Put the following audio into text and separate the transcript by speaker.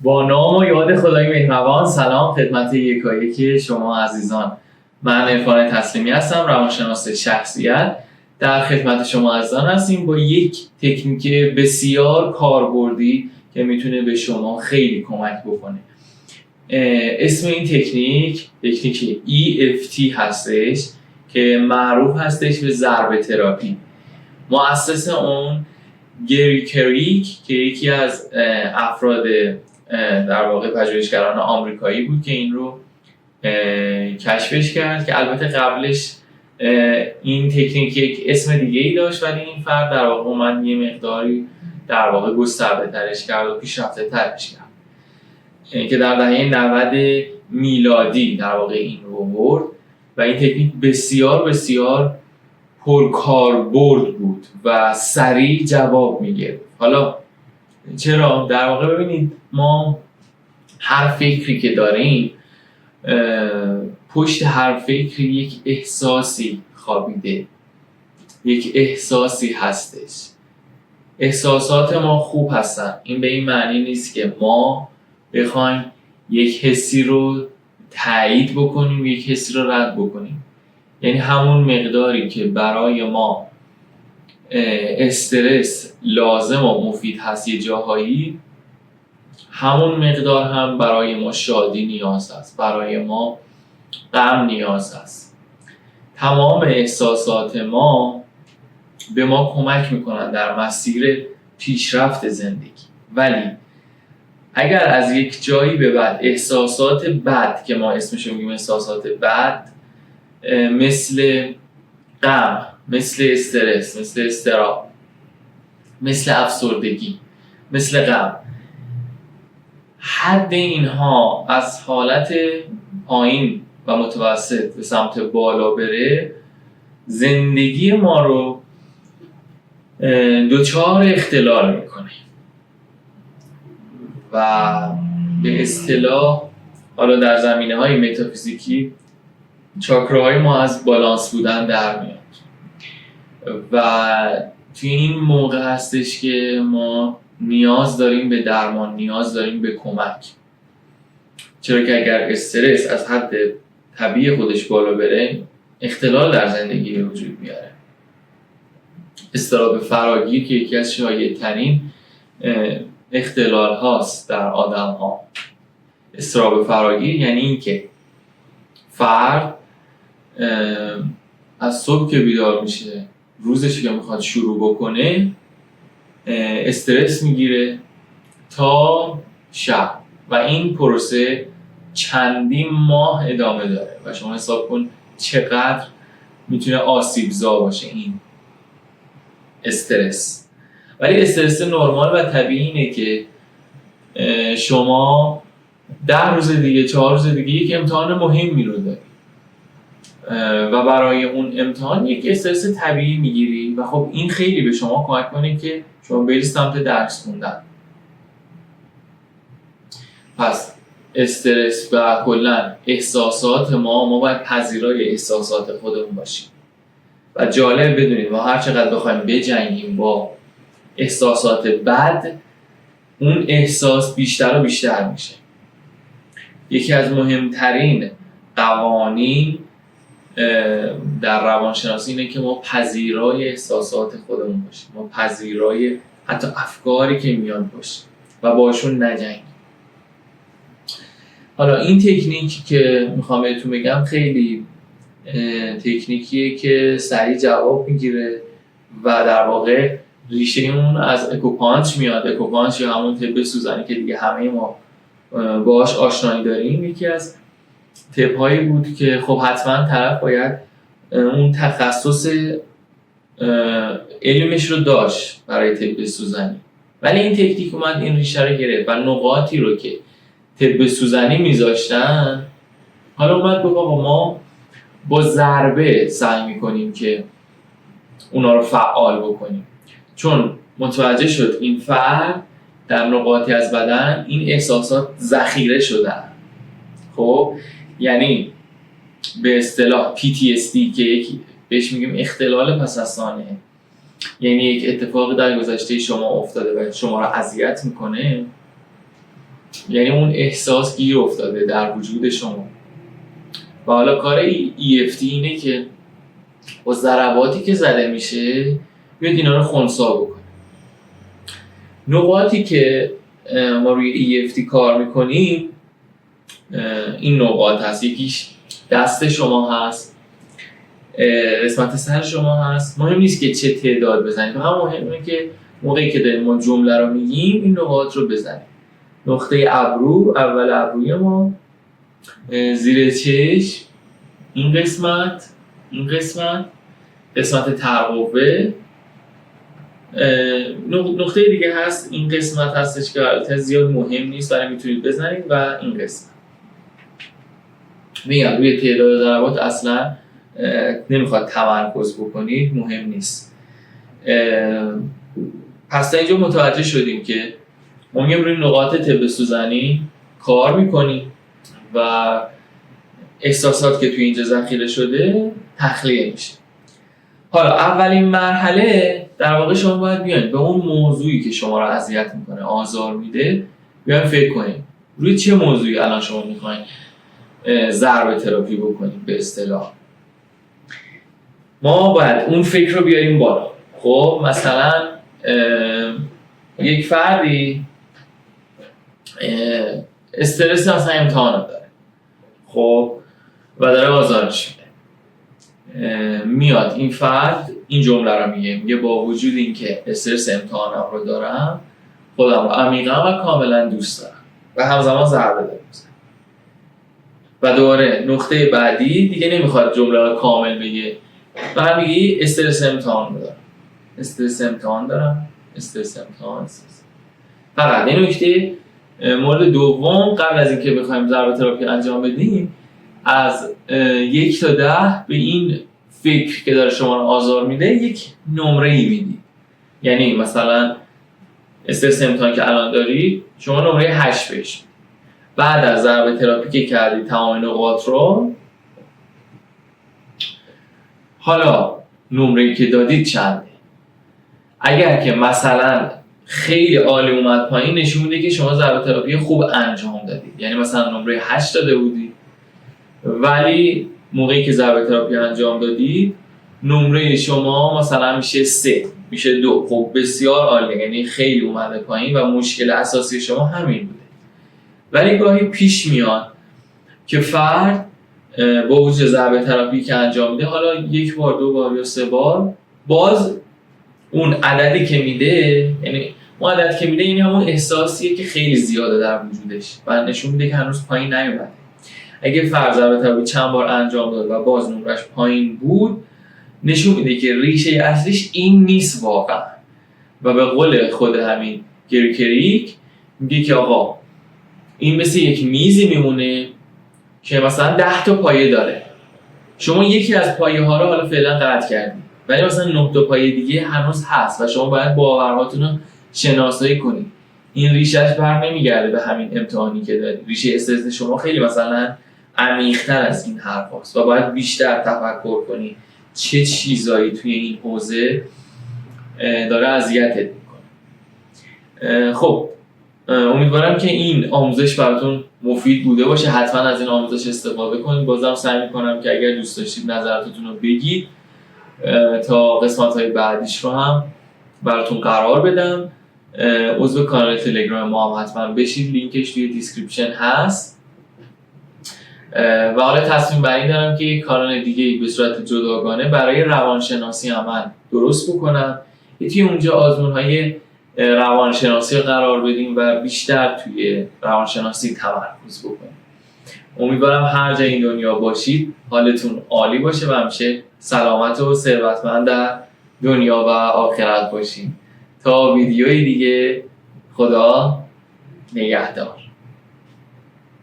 Speaker 1: با نام و یاد خدای مهربان. سلام خدمت یکایک شما عزیزان. من عرفان تسلیمی هستم، روانشناس شخصیت. در خدمت شما عزیزان هستیم با یک تکنیک بسیار کاربردی که میتونه به شما خیلی کمک بکنه. اسم این تکنیک EFT هستش که معروف هستش به ضربه تراپی. مؤسس اون گری کریک که یکی از افراد در واقع پژوهشگران آمریکایی بود که این رو کشفش کرد، که البته قبلش این تکنیک یک اسم دیگه ای داشت، ولی این فرد در واقع اومد یه مقداری در واقع گسترده ترش کرد و پیشرفته ترش کرد که در دهه 90 میلادی در واقع این رو برد و این تکنیک بسیار بسیار پرکاربرد بود و سریع جواب میگه. حالا چرا؟ در واقع ببینید ما هر فکری که داریم پشت هر فکری یک احساسی خوابیده، یک احساسی هستش. احساسات ما خوب هستن، این به این معنی نیست که ما بخوایم یک حسی رو تایید بکنیم، یک حسی رو رد بکنیم. یعنی همون مقداری که برای ما استرس لازم و مفید هست یه جاهایی، همون مقدار هم برای ما شادی نیاز هست، برای ما غم نیاز هست. تمام احساسات ما به ما کمک میکنن در مسیر پیشرفت زندگی، ولی اگر از یک جایی به بعد احساسات بد که ما اسمش رو میگیم احساسات بد، مثل غم، مثل استرس، مثل اضطراب، مثل افسردگی، مثل غم، حد اینها از حالت پایین و متوسط به سمت بالا بره، زندگی ما رو دچار اختلال میکنه و به اصطلاح حالا در زمینه‌های متافیزیکی چاکراهای ما از بالانس بودن در میاد و توی این موقع هستش که ما نیاز داریم به درمان، نیاز داریم به کمک. چرا که اگر استرس از حد طبیعی خودش بالا بره، اختلال در زندگی به وجود میاره. اضطراب فراگیر که یکی از شایع‌ترین اختلال هاست در آدم ها. اضطراب فراگیر یعنی این که فرد از صبح که بیدار میشه، روزش که میخواد شروع بکنه، استرس میگیره تا شب و این پروسه چندین ماه ادامه داره و شما حساب کن چقدر میتونه آسیبزا باشه این استرس. ولی استرس نرمال و طبیعی اینه که شما 10 روز دیگه، 4 روز دیگه یک امتحان مهمی رو داری و برای اون امتحان یک استرس طبیعی میگیری و خب این خیلی به شما کمک کنه که شما بری سمت درس خوندن. پس استرس و کلا احساسات ما باید پذیرای احساسات خودمون باشیم و جالب بدونید ما هر چقدر بخوایم بجنگیم با احساسات بد، اون احساس بیشتر و بیشتر میشه. یکی از مهمترین قوانین در روانشناسی اینه که ما پذیرای احساسات خودمون باشیم، ما پذیرای حتی افکاری که میان باشیم و باشون نجنگیم. حالا این تکنیکی که میخوام بهتون بگم خیلی تکنیکیه که سریع جواب میگیره و در واقع ریشه اون از اکوپانچ میاد. اکوپانچ یا همون طب سوزنی که دیگه همه ما باهاش آشنایی داریم، یکی از طب‌هایی بود که خب حتما طرف باید اون تخصص علمش رو داشت برای طب سوزنی، ولی این تکنیک اومد این ریشه رو گرفت و نقاطی رو که طب سوزنی میذاشتن حالا اومد گفت آقا ما با ضربه سعی میکنیم که اونا رو فعال بکنیم، چون متوجه شد این فرد در نقاطی از بدن این احساسات ذخیره شدن. خب یعنی به اصطلاح PTSD که یکی بهش میگیم اختلال پس از سانحه، یعنی یک اتفاق در گذشته شما افتاده و شما رو اذیت میکنه، یعنی اون احساس گیر افتاده در وجود شما. و حالا کار EFT اینه که با ضرباتی که زده میشه بیاد اینا رو خنثی بکنه. نقاطی که ما روی EFT کار میکنیم این نقاط هست. یکیش دست شما هست، قسمت سر شما هست. مهم نیست که چه تعداد بزنید، فقط مهمه که موقعی که داریم ما جمله رو میگیم این نقاط رو بزنیم. نقطه ابرو، اول ابروی ما، زیر چشم، این قسمت، قسمت ترقوه. نقطه دیگه هست، این قسمت هستش که البته زیاد مهم نیست ولی میتونید بزنید، و این قسمت. میگم روی تعداد ضربات اصلا نمیخواد تمرکز بکنید، مهم نیست. پس تا اینجا متوجه شدیم که ما میگیم روی نقاط طب سوزنی کار میکنیم و احساسات که توی اینجا ذخیره شده تخلیه میشه. حالا اولین مرحله در واقع شما باید بیاین به اون موضوعی که شما رو اذیت میکنه، آزار میده، بیاین فکر کنید روی چه موضوعی الان شما میخواین ضربه تراپی بکنید. به اصطلاح ما باید اون فکر رو بیاریم بالا. خب مثلا یک فردی استرس مثلا امتحانات داره، خب و داره آزارش میده. میاد این فرد این جمله رو میگه با وجود اینکه استرس امتحانم رو دارم، خودم رو عمیقا و کاملا دوست دارم و همزمان ضربه دارم. و دوباره نقطه بعدی دیگه نمیخواد جمله رو کامل بگه، بعد میگی استرس امتحان دارم، استرس امتحان دارم، استرس امتحان. فقط این نکته مورد دوم، قبل از اینکه بخوایم ضربه تراپی انجام بدیم، از 1 تا 10 به این فکر که داره شما رو آزار میده یک نمره‌ای میدید. یعنی مثلا استرس امتحان که الان دارید شما نمره 8 بهش. بعد از ضربه تراپی که کردید تمام نقاط رو، حالا نمره‌ای که دادید چنده؟ اگر که مثلا خیلی عالی اومد پایین، نشون میده که شما ضربه تراپی خوب انجام دادید. یعنی مثلا نمره 8 داده بودید ولی موقعی که ضربه تراپی انجام دادید نمره شما مثلا میشه 3، میشه 2. خب بسیار عالی، یعنی خیلی اومده پایین و مشکل اساسی شما همین بوده. ولی گاهی پیش میاد که فرد با وجود ضربه تراپی که انجام میده، حالا 1 بار 2 بار یا 3 بار، باز اون عددی که میده، یعنی اون عدد که میده، یعنی همون احساسیه که خیلی زیاده در وجودش و نشون میده که هنوز پایین نیومده. اگه فرض ضربه تراپی چند بار انجام داد و باز نمرش پایین بود، نشون میده که ریشه اصلیش این نیست واقعا. و به قول خود همین گری کریک میگه که آقا این مثل یک میزی میمونه که مثلا 10 تا پایه داره. شما یکی از پایه ها رو حالا فعلا قطع کردید، ولی مثلا 9 تا پایه دیگه هنوز هست و شما باید باورهاتون رو شناسایی کنید. این ریشهش بر نمیگرده به همین امتحانی که دارید. ریشه استرس شما خیلی مثلا عمیق‌تر از این حرف هست و باید بیشتر تفکر کنی چه چیزایی توی این حوزه داره اذیتت میکنه. خب امیدوارم که این آموزش براتون مفید بوده باشه. حتما از این آموزش استفاده کنید. بازم سعی میکنم که اگر دوست داشتید نظراتتون رو بگید تا قسمت‌های بعدیش رو هم براتون قرار بدم. عضو کانال تلگرام ما هم حتما بشید، لینکش توی دیسکریپشن هست. و حالا تصمیم بر این دارم که یک کانال دیگه به صورت جداگانه برای روانشناسی هم من درست بکنم، توی اونجا آزمون‌های روانشناسی قرار بدیم و بیشتر توی روانشناسی تمرکز بکنیم. امیدوارم هر جای این دنیا باشید حالتون عالی باشه و همیشه سلامت و ثروتمند در دنیا و آخرت باشید. تا ویدیوی دیگه، خدا نگهدار.